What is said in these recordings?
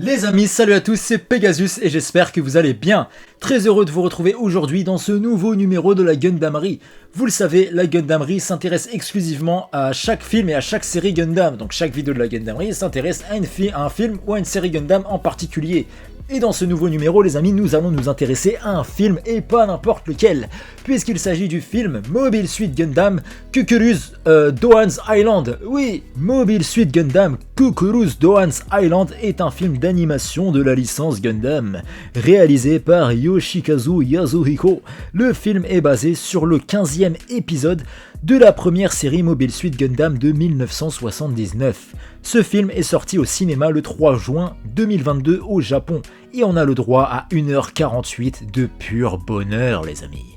Les amis, salut à tous, c'est Pegasus et j'espère que vous allez bien. Très heureux de vous retrouver aujourd'hui dans ce nouveau numéro de la Gundamerie. Vous le savez, la Gundamerie s'intéresse exclusivement à chaque film et à chaque série Gundam. Donc chaque vidéo de la Gundamerie s'intéresse à un film ou à une série Gundam en particulier. Et dans ce nouveau numéro, les amis, nous allons nous intéresser à un film et pas n'importe lequel, puisqu'il s'agit du film Mobile Suit Gundam Kukuru's Dohan's Island. Oui, Mobile Suit Gundam Kukuru's Dohan's Island est un film d'animation de la licence Gundam, réalisé par Yoshikazu Yasuhiko. Le film est basé sur le 15e épisode de la première série Mobile Suit Gundam de 1979. Ce film est sorti au cinéma le 3 juin 2022 au Japon, et on a le droit à 1h48 de pur bonheur, les amis.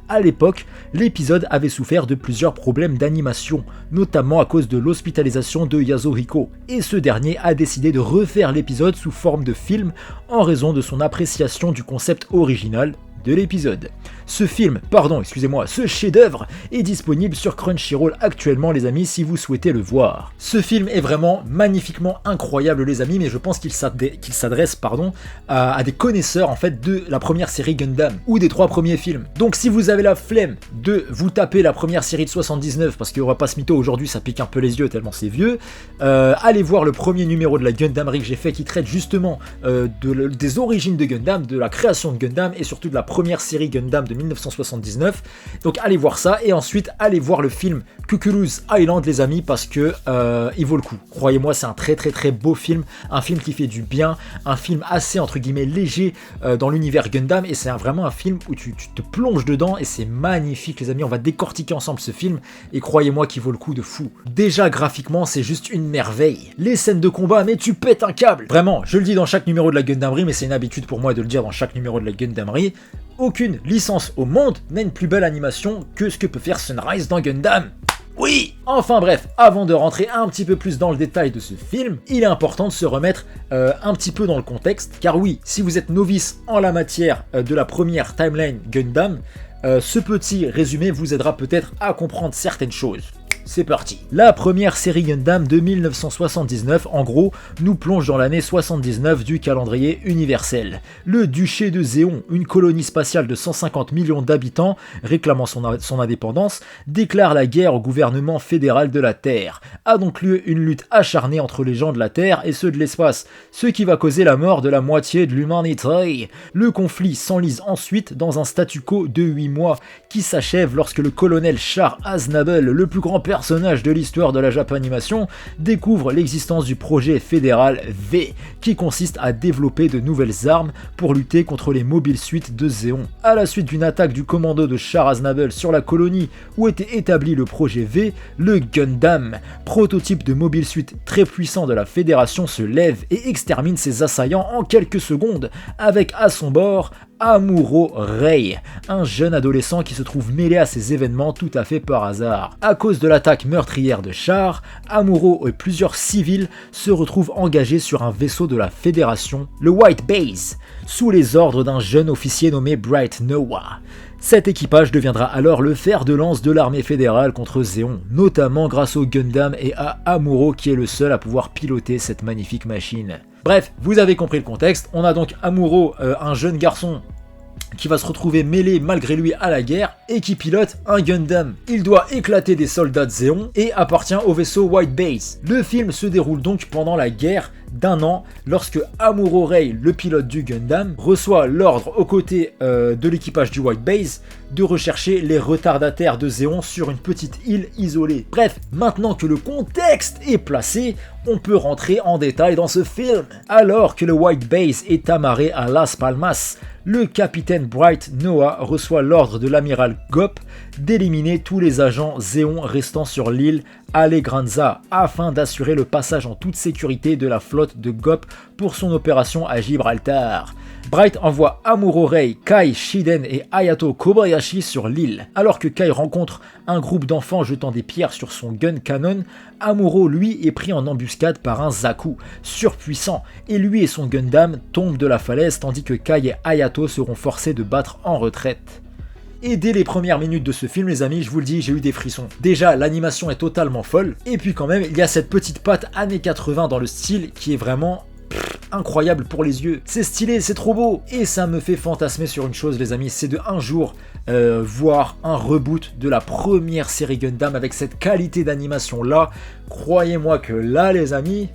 À l'époque, l'épisode avait souffert de plusieurs problèmes d'animation, notamment à cause de l'hospitalisation de Yasuhiko, et ce dernier a décidé de refaire l'épisode sous forme de film en raison de son appréciation du concept original de l'épisode. Ce chef-d'œuvre est disponible sur Crunchyroll actuellement, les amis, si vous souhaitez le voir. Ce film est vraiment magnifiquement incroyable, les amis, mais je pense qu'il s'adresse à des connaisseurs en fait de la première série Gundam ou des 3 premiers films. Donc si vous avez la flemme de vous taper la première série de 79, parce qu'on va pas se mytho aujourd'hui, ça pique un peu les yeux tellement c'est vieux, allez voir le premier numéro de la Gundamerie que j'ai fait qui traite justement des origines de Gundam, de la création de Gundam et surtout de la première série Gundam de 1979. Donc allez voir ça et ensuite allez voir le film Kukuru's Island, les amis, parce que il vaut le coup. Croyez-moi, c'est un très très très beau film, un film qui fait du bien, un film assez entre guillemets léger dans l'univers Gundam, et c'est vraiment un film où tu te plonges dedans et c'est magnifique, les amis. On va décortiquer ensemble ce film et croyez-moi qu'il vaut le coup de fou. Déjà graphiquement, c'est juste une merveille. Les scènes de combat, mais tu pètes un câble. Vraiment, je le dis dans chaque numéro de la Gundamerie, mais c'est une habitude pour moi de le dire dans chaque numéro de la Gundamerie. Aucune licence au monde n'a une plus belle animation que ce que peut faire Sunrise dans Gundam. Oui! Enfin bref, avant de rentrer un petit peu plus dans le détail de ce film, il est important de se remettre un petit peu dans le contexte, car oui, si vous êtes novice en la matière de la première timeline Gundam, ce petit résumé vous aidera peut-être à comprendre certaines choses. C'est parti. La première série Gundam de 1979, en gros, nous plonge dans l'année 79 du calendrier universel. Le duché de Zéon, une colonie spatiale de 150 millions d'habitants réclamant son indépendance, déclare la guerre au gouvernement fédéral de la Terre. A donc lieu une lutte acharnée entre les gens de la Terre et ceux de l'espace, ce qui va causer la mort de la moitié de l'humanité. Le conflit s'enlise ensuite dans un statu quo de 8 mois qui s'achève lorsque le colonel Char Aznable, le plus grand personnage de l'histoire de la Japanimation, découvre l'existence du projet fédéral V, qui consiste à développer de nouvelles armes pour lutter contre les Mobile Suit de Zéon. À la suite d'une attaque du commando de Char Aznable sur la colonie où était établi le projet V, le Gundam, prototype de Mobile Suit très puissant de la Fédération, se lève et extermine ses assaillants en quelques secondes, avec à son bord Amuro Rei, un jeune adolescent qui se trouve mêlé à ces événements tout à fait par hasard. À cause de l'attaque meurtrière de Char, Amuro et plusieurs civils se retrouvent engagés sur un vaisseau de la Fédération, le White Base, sous les ordres d'un jeune officier nommé Bright Noah. Cet équipage deviendra alors le fer de lance de l'armée fédérale contre Zéon, notamment grâce au Gundam et à Amuro qui est le seul à pouvoir piloter cette magnifique machine. Bref, vous avez compris le contexte, on a donc Amuro, un jeune garçon qui va se retrouver mêlé malgré lui à la guerre et qui pilote un Gundam. Il doit éclater des soldats de Zéon et appartient au vaisseau White Base. Le film se déroule donc pendant la guerre d'1 an lorsque Amuro Rei, le pilote du Gundam, reçoit l'ordre aux côtés de l'équipage du White Base de rechercher les retardataires de Zéon sur une petite île isolée. Bref, maintenant que le contexte est placé, on peut rentrer en détail dans ce film. Alors que le White Base est amarré à Las Palmas, le capitaine Bright Noah reçoit l'ordre de l'amiral Gop d'éliminer tous les agents Zéon restant sur l'île Alegranza afin d'assurer le passage en toute sécurité de la flotte de Gop pour son opération à Gibraltar. Bright envoie Amuro Rei, Kai, Shiden et Hayato Kobayashi sur l'île. Alors que Kai rencontre un groupe d'enfants jetant des pierres sur son gun cannon, Amuro, lui, est pris en embuscade par un Zaku, surpuissant, et lui et son Gundam tombent de la falaise tandis que Kai et Hayato seront forcés de battre en retraite. Et dès les premières minutes de ce film, les amis, je vous le dis, j'ai eu des frissons. Déjà, l'animation est totalement folle, et puis quand même, il y a cette petite patte années 80 dans le style qui est vraiment incroyable pour les yeux. C'est stylé, c'est trop beau. Et ça me fait fantasmer sur une chose les amis, c'est de un jour voir un reboot de la première série Gundam avec cette qualité d'animation là. Croyez-moi que là les amis,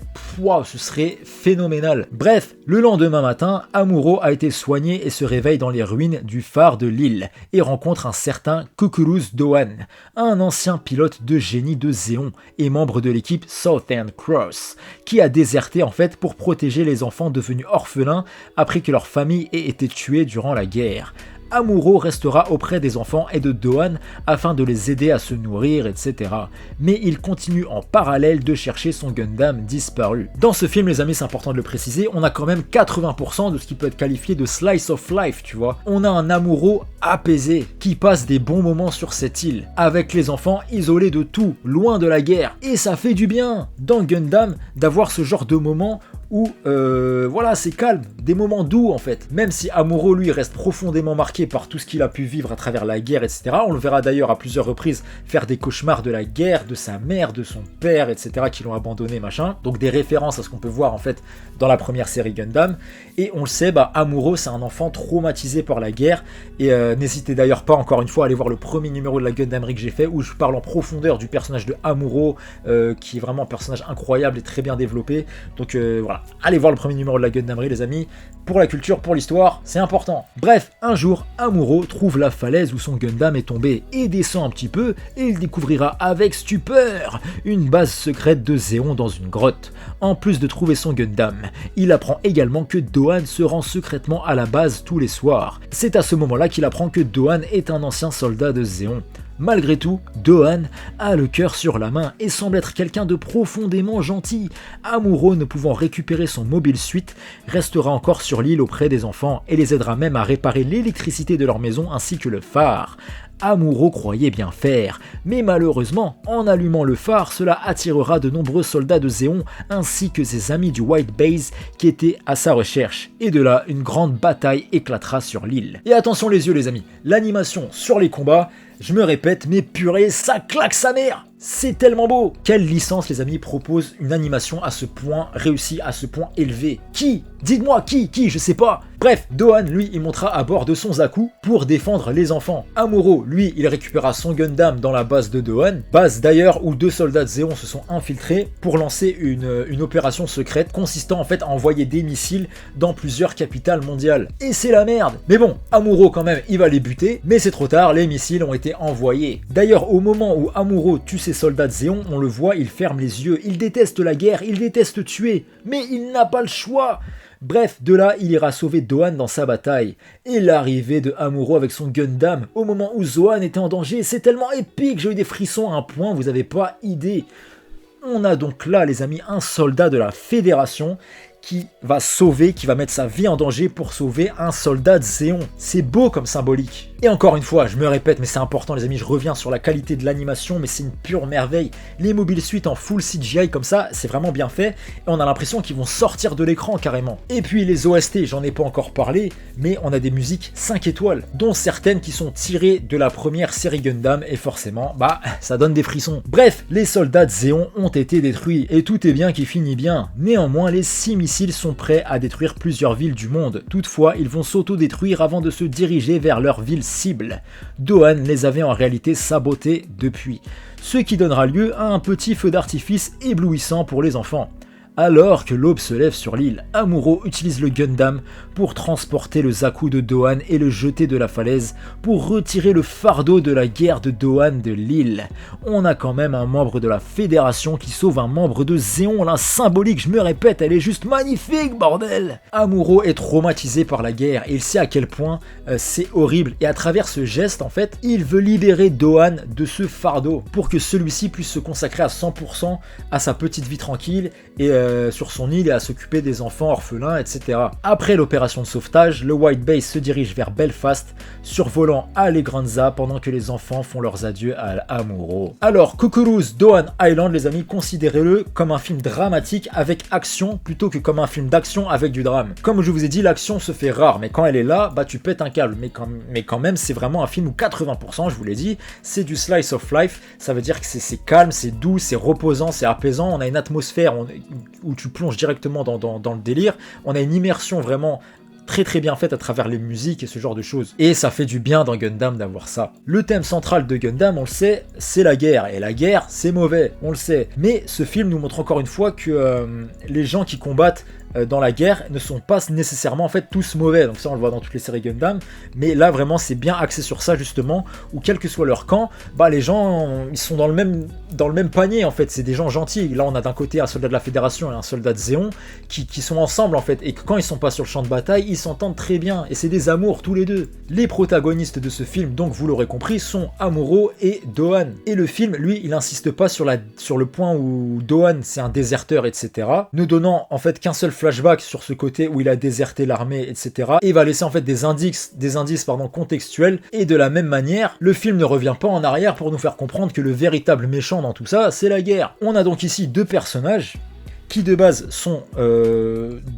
ce serait phénoménal. Bref, le lendemain matin, Amuro a été soigné et se réveille dans les ruines du phare de l'île et rencontre un certain Cucuru's Doan, un ancien pilote de génie de Zéon et membre de l'équipe Southern Cross, qui a déserté en fait pour protéger les enfants devenus orphelins après que leur famille ait été tuée durant la guerre. Amuro restera auprès des enfants et de Doan afin de les aider à se nourrir, etc. Mais il continue en parallèle de chercher son Gundam disparu. Dans ce film, les amis, c'est important de le préciser, on a quand même 80% de ce qui peut être qualifié de slice of life, tu vois. On a un Amuro apaisé, qui passe des bons moments sur cette île, avec les enfants isolés de tout, loin de la guerre. Et ça fait du bien, dans Gundam, d'avoir ce genre de moments où voilà, c'est calme, des moments doux en fait. Même si Amuro lui reste profondément marqué par tout ce qu'il a pu vivre à travers la guerre, etc. On le verra d'ailleurs à plusieurs reprises faire des cauchemars de la guerre, de sa mère, de son père, etc. qui l'ont abandonné, machin. Donc des références à ce qu'on peut voir en fait dans la première série Gundam. Et on le sait, Amuro c'est un enfant traumatisé par la guerre. Et n'hésitez d'ailleurs pas encore une fois à aller voir le premier numéro de la Gundamry que j'ai fait où je parle en profondeur du personnage de Amuro qui est vraiment un personnage incroyable et très bien développé. Donc voilà. Allez voir le premier numéro de la Gundamry les amis, pour la culture, pour l'histoire, c'est important. Bref, un jour, Amuro trouve la falaise où son Gundam est tombé et descend un petit peu et il découvrira avec stupeur une base secrète de Zéon dans une grotte. En plus de trouver son Gundam, il apprend également que Doan se rend secrètement à la base tous les soirs. C'est à ce moment-là qu'il apprend que Doan est un ancien soldat de Zéon. Malgré tout, Doan a le cœur sur la main et semble être quelqu'un de profondément gentil. Amuro, ne pouvant récupérer son mobile suite, restera encore sur l'île auprès des enfants et les aidera même à réparer l'électricité de leur maison ainsi que le phare. Amuro croyait bien faire, mais malheureusement, en allumant le phare, cela attirera de nombreux soldats de Zéon ainsi que ses amis du White Base qui étaient à sa recherche. Et de là, une grande bataille éclatera sur l'île. Et attention les yeux les amis, l'animation sur les combats, je me répète, mais purée, ça claque sa mère! C'est tellement beau! Quelle licence, les amis, propose une animation à ce point réussie, à ce point élevé? Qui? Dites-moi qui? Je sais pas. Bref, Doan, lui, il montera à bord de son Zaku pour défendre les enfants. Amuro, lui, il récupéra son Gundam dans la base de Doan, base d'ailleurs où 2 soldats de Zéon se sont infiltrés pour lancer une opération secrète consistant en fait à envoyer des missiles dans plusieurs capitales mondiales. Et c'est la merde! Mais bon, Amuro quand même, il va les buter, mais c'est trop tard, les missiles ont été envoyés. D'ailleurs, au moment où Amuro tue ses soldats de Zéon, on le voit, il ferme les yeux, il déteste la guerre, il déteste tuer, mais il n'a pas le choix. Bref, de là, il ira sauver Doan dans sa bataille. Et l'arrivée de Amuro avec son Gundam, au moment où Zoan était en danger, c'est tellement épique, j'ai eu des frissons à un point, vous avez pas idée. On a donc là, les amis, un soldat de la Fédération qui va sauver, qui va mettre sa vie en danger pour sauver un soldat de Zéon. C'est beau comme symbolique. Et encore une fois, je me répète, mais c'est important les amis, je reviens sur la qualité de l'animation, mais c'est une pure merveille. Les mobile suites en full CGI comme ça, c'est vraiment bien fait, et on a l'impression qu'ils vont sortir de l'écran carrément. Et puis les OST, j'en ai pas encore parlé, mais on a des musiques 5 étoiles, dont certaines qui sont tirées de la première série Gundam, et forcément, ça donne des frissons. Bref, les soldats de Zéon ont été détruits, et tout est bien qui finit bien. Néanmoins, les 6 missiles sont prêts à détruire plusieurs villes du monde. Toutefois, ils vont s'auto-détruire avant de se diriger vers leur ville cible. Doan les avait en réalité sabotés depuis, ce qui donnera lieu à un petit feu d'artifice éblouissant pour les enfants. Alors que l'aube se lève sur l'île, Amuro utilise le Gundam pour transporter le Zaku de Doan et le jeter de la falaise pour retirer le fardeau de la guerre de Doan de l'île. On a quand même un membre de la Fédération qui sauve un membre de Zéon, la symbolique, je me répète, elle est juste magnifique, bordel! Amuro est traumatisé par la guerre et il sait à quel point c'est horrible, et à travers ce geste, en fait, il veut libérer Doan de ce fardeau pour que celui-ci puisse se consacrer à 100% à sa petite vie tranquille et sur son île et à s'occuper des enfants orphelins, etc. Après l'opération de sauvetage, le White Base se dirige vers Belfast, survolant Alegranza pendant que les enfants font leurs adieux à Amuro. Alors, Cucuru's Doan Island, les amis, considérez-le comme un film dramatique avec action plutôt que comme un film d'action avec du drame. Comme je vous ai dit, l'action se fait rare, mais quand elle est là, tu pètes un câble. Mais quand même, c'est vraiment un film où 80%, je vous l'ai dit, c'est du slice of life. Ça veut dire que c'est calme, c'est doux, c'est reposant, c'est apaisant. On a une atmosphère, où tu plonges directement dans le délire. On a une immersion vraiment très très bien faite à travers les musiques et ce genre de choses. Et ça fait du bien dans Gundam d'avoir ça. Le thème central de Gundam, on le sait, c'est la guerre. Et la guerre, c'est mauvais, on le sait. Mais ce film nous montre encore une fois que les gens qui combattent dans la guerre ne sont pas nécessairement en fait tous mauvais. Donc ça on le voit dans toutes les séries Gundam, mais là vraiment c'est bien axé sur ça justement, où quel que soit leur camp, bah les gens ils sont dans le même panier en fait, c'est des gens gentils. Là on a d'un côté un soldat de la Fédération et un soldat de Zéon qui sont ensemble en fait, et que quand ils sont pas sur le champ de bataille, ils s'entendent très bien, et c'est des amours tous les deux. Les protagonistes de ce film, donc vous l'aurez compris, sont Amuro et Doan. Et le film, lui, il insiste pas sur le point où Doan c'est un déserteur, etc., ne donnant en fait qu'un seul flashback sur ce côté où il a déserté l'armée, etc. Et va laisser en fait des indices contextuels. Et de la même manière, le film ne revient pas en arrière pour nous faire comprendre que le véritable méchant dans tout ça, c'est la guerre. On a donc ici deux personnages qui de base sont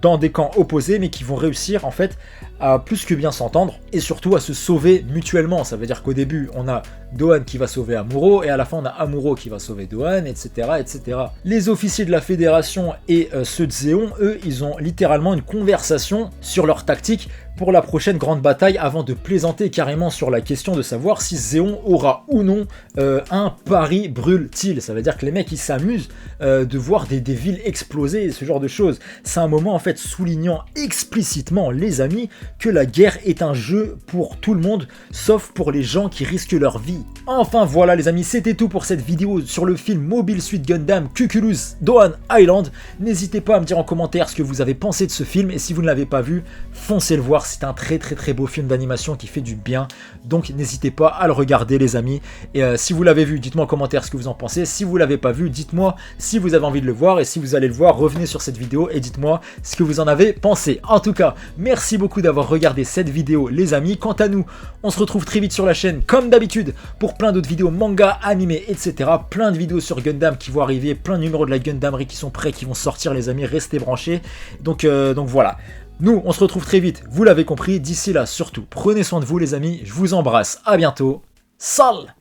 dans des camps opposés, mais qui vont réussir en fait à plus que bien s'entendre, et surtout à se sauver mutuellement. Ça veut dire qu'au début, on a Doan qui va sauver Amuro, et à la fin, on a Amuro qui va sauver Doan, etc. etc. Les officiers de la Fédération et ceux de Zéon, eux, ils ont littéralement une conversation sur leur tactique pour la prochaine grande bataille, avant de plaisanter carrément sur la question de savoir si Zéon aura ou non un pari brûle-t-il. Ça veut dire que les mecs ils s'amusent de voir des villes exploser et ce genre de choses. C'est un moment en fait soulignant explicitement, les amis, que la guerre est un jeu pour tout le monde, sauf pour les gens qui risquent leur vie. Enfin voilà les amis, c'était tout pour cette vidéo sur le film Mobile Suit Gundam Cuculus Doan Island. N'hésitez pas à me dire en commentaire ce que vous avez pensé de ce film, et si vous ne l'avez pas vu, foncez le voir. C'est un très très très beau film d'animation qui fait du bien, donc n'hésitez pas à le regarder les amis. Et si vous l'avez vu, dites-moi en commentaire ce que vous en pensez. Si vous l'avez pas vu, dites-moi si vous avez envie de le voir, et si vous allez le voir, revenez sur cette vidéo et dites-moi ce que vous en avez pensé. En tout cas, merci beaucoup d'avoir regardé cette vidéo les amis. Quant à nous, on se retrouve très vite sur la chaîne comme d'habitude pour plein d'autres vidéos manga, animés, etc. Plein de vidéos sur Gundam qui vont arriver, plein de numéros de la Gundamerie qui sont prêts, qui vont sortir les amis, restez branchés. Donc voilà. Nous, on se retrouve très vite, vous l'avez compris. D'ici là, surtout, prenez soin de vous les amis, je vous embrasse, à bientôt. Salut!